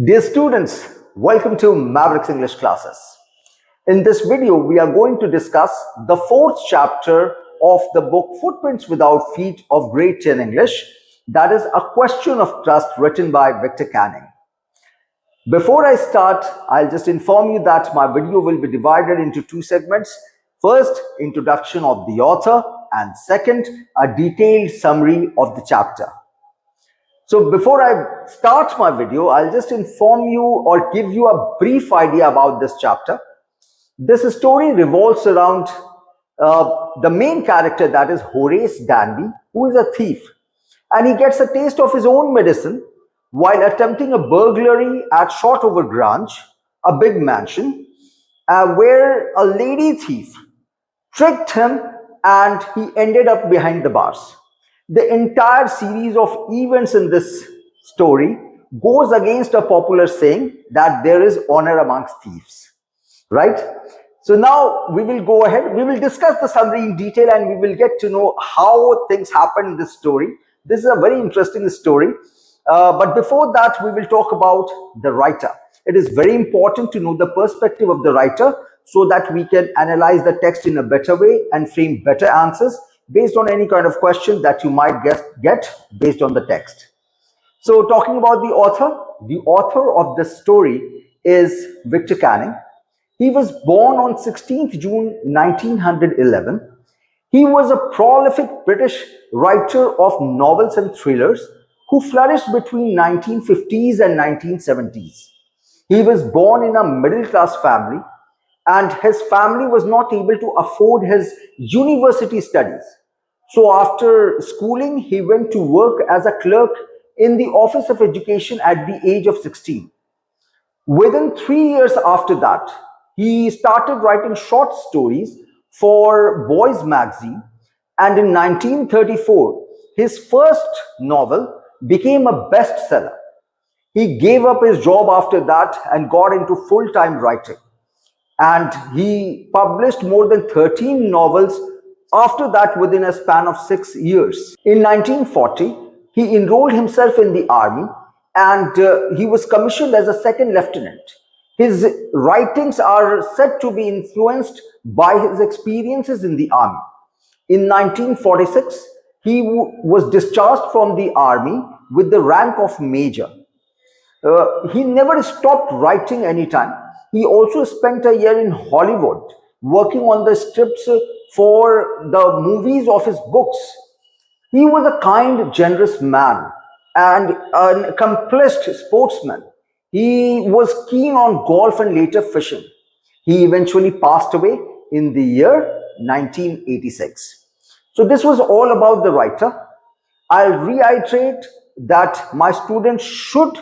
Dear students, welcome to Mavericks English classes. In this video, we are going to discuss the fourth chapter of the book Footprints Without Feet of Grade 10 English. That is A Question of Trust, written by Victor Canning. Before I start, I'll just inform you that my video will be divided into two segments. First, introduction of the author, and second, a detailed summary of the chapter. So before I start my video, I'll just inform you or give you a brief idea about this chapter. This story revolves around the main character, that is Horace Danby, who is a thief. And he gets a taste of his own medicine while attempting a burglary at Shotover Grange, a big mansion, where a lady thief tricked him and he ended up behind the bars. The entire series of events in this story goes against a popular saying that there is honor amongst thieves, right? So now we will go ahead, we will discuss the summary in detail and we will get to know how things happen in this story. This is a very interesting story. But before that, we will talk about the writer. It is very important to know the perspective of the writer so that we can analyze the text in a better way and frame better answers based on any kind of question that you might get based on the text. So talking about the author of this story is Victor Canning. He was born on 16th June 1911. He was a prolific British writer of novels and thrillers who flourished between 1950s and 1970s. He was born in a middle-class family and his family was not able to afford his university studies. So after schooling, he went to work as a clerk in the Office of Education at the age of 16. Within 3 years after that, he started writing short stories for Boys Magazine, and in 1934, his first novel became a bestseller. He gave up his job after that and got into full-time writing. And he published more than 13 novels after that within a span of 6 years. In 1940, he enrolled himself in the army and he was commissioned as a second lieutenant. His writings are said to be influenced by his experiences in the army. In 1946, he was discharged from the army with the rank of major. He never stopped writing anytime. He also spent a year in Hollywood working on the scripts for the movies of his books. He was a kind, generous man and an accomplished sportsman. He was keen on golf and later fishing. He eventually passed away in the year 1986. So this was all about the writer. I'll reiterate that my students should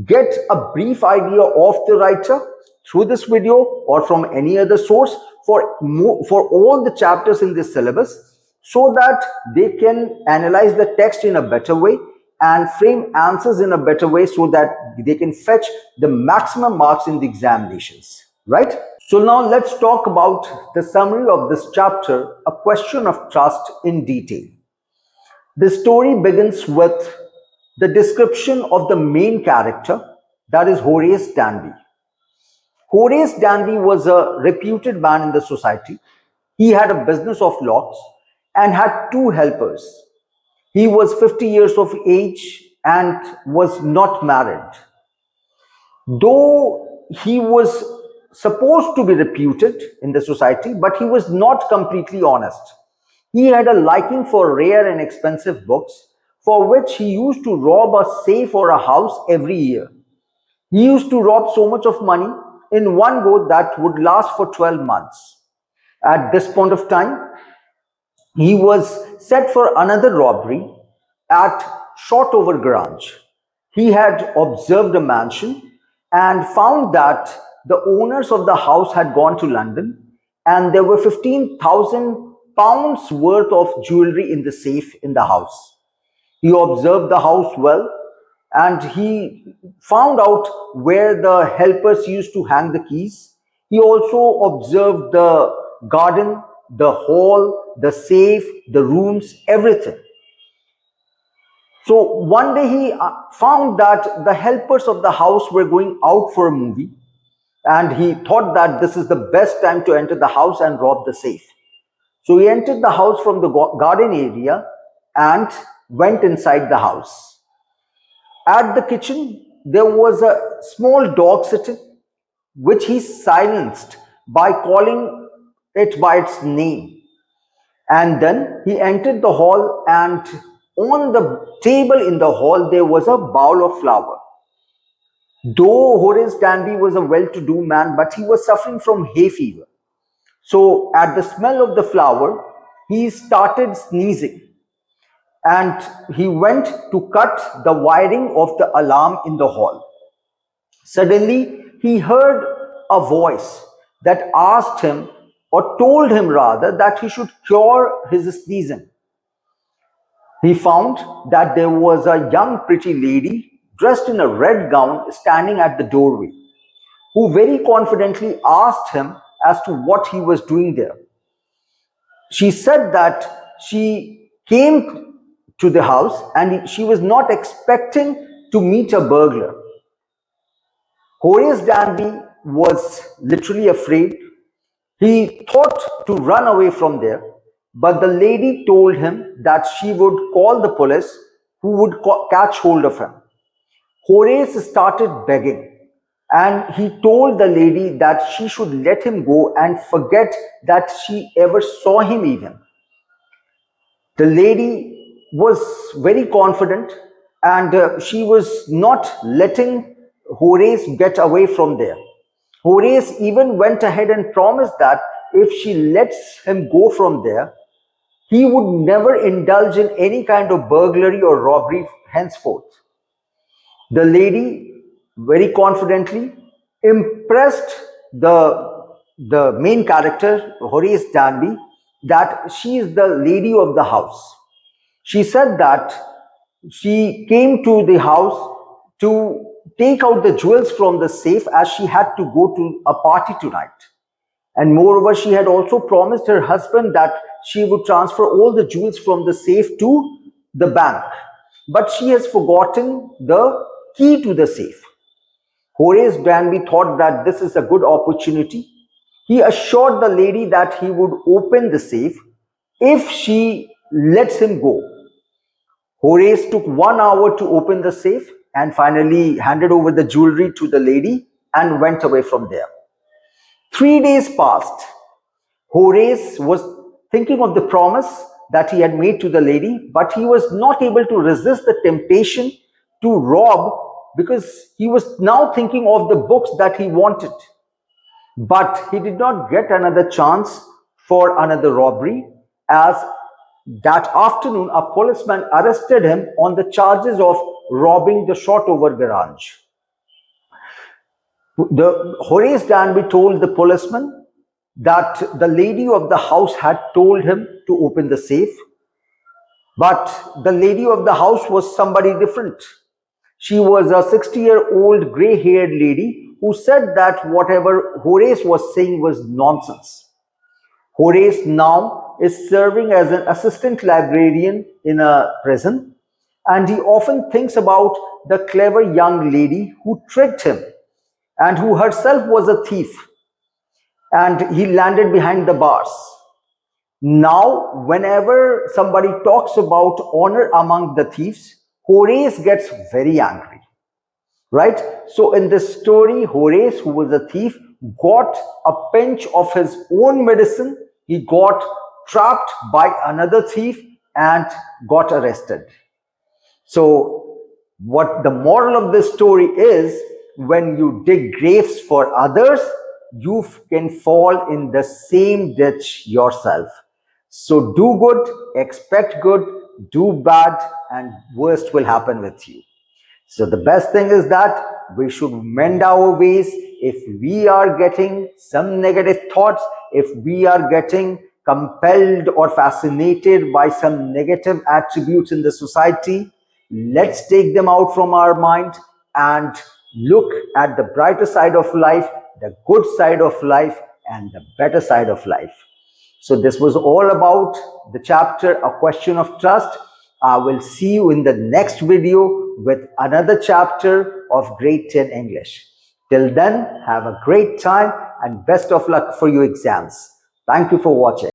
get a brief idea of the writer through this video or from any other source for all the chapters in this syllabus, so that they can analyze the text in a better way and frame answers in a better way so that they can fetch the maximum marks in the examinations, right? So now let's talk about the summary of this chapter, A Question of Trust, in detail. The story begins with the description of the main character, that is Horace Danby. Horace Danby was a reputed man in the society. He had a business of locks and had 2 helpers. He was 50 years of age and was not married. Though he was supposed to be reputed in the society, but he was not completely honest. He had a liking for rare and expensive books, for which he used to rob a safe or a house every year. He used to rob so much of money in one go that would last for 12 months. At this point of time, he was set for another robbery at Shotover Grange. He had observed a mansion and found that the owners of the house had gone to London and there were 15,000 pounds worth of jewelry in the safe in the house. He observed the house well and he found out where the helpers used to hang the keys. He also observed the garden, the hall, the safe, the rooms, everything. So one day he found that the helpers of the house were going out for a movie, and he thought that this is the best time to enter the house and rob the safe. So he entered the house from the garden area and went inside the house. At the kitchen, there was a small dog sitting, which he silenced by calling it by its name. And then he entered the hall, and on the table in the hall, there was a bowl of flour. Though Horace Danby was a well-to-do man, but he was suffering from hay fever. So at the smell of the flour, he started sneezing, and he went to cut the wiring of the alarm in the hall. Suddenly, he heard a voice that asked him, or told him rather, that he should cure his sneezing. He found that there was a young pretty lady dressed in a red gown standing at the doorway, who very confidently asked him as to what he was doing there. She said that she came to the house and she was not expecting to meet a burglar. Horace Danby was literally afraid. He thought to run away from there, but the lady told him that she would call the police, who would catch hold of him. Horace started begging, and he told the lady that she should let him go and forget that she ever saw him even. The lady was very confident, and she was not letting Horace get away from there. Horace even went ahead and promised that if she lets him go from there, he would never indulge in any kind of burglary or robbery henceforth. The lady very confidently impressed the main character, Horace Danby, that she is the lady of the house. She said that she came to the house to take out the jewels from the safe, as she had to go to a party tonight. And moreover, she had also promised her husband that she would transfer all the jewels from the safe to the bank. But she has forgotten the key to the safe. Horace Danby thought that this is a good opportunity. He assured the lady that he would open the safe if she lets him go. Horace took 1 hour to open the safe and finally handed over the jewelry to the lady and went away from there. 3 days passed. Horace was thinking of the promise that he had made to the lady, but he was not able to resist the temptation to rob, because he was now thinking of the books that he wanted. But he did not get another chance for another robbery, as that afternoon a policeman arrested him on the charges of robbing the Shotover garage. Horace Danby told the policeman that the lady of the house had told him to open the safe, but the lady of the house was somebody different. She was a 60-year-old gray-haired lady who said that whatever Horace was saying was nonsense. Horace now is serving as an assistant librarian in a prison, and he often thinks about the clever young lady who tricked him and who herself was a thief, and he landed behind the bars. Now, whenever somebody talks about honor among the thieves, Horace gets very angry, right? So in this story, Horace, who was a thief, got a pinch of his own medicine. He got trapped by another thief and got arrested. So what the moral of this story is, when you dig graves for others, you can fall in the same ditch yourself. So do good, expect good, do bad, and worst will happen with you. So the best thing is that we should mend our ways. If we are getting some negative thoughts, if we are getting compelled or fascinated by some negative attributes in the society, let's take them out from our mind and look at the brighter side of life, the good side of life, and the better side of life. So this was all about the chapter, A Question of Trust. I will see you in the next video with another chapter of Grade 10 English. Till then, have a great time and best of luck for your exams. Thank you for watching.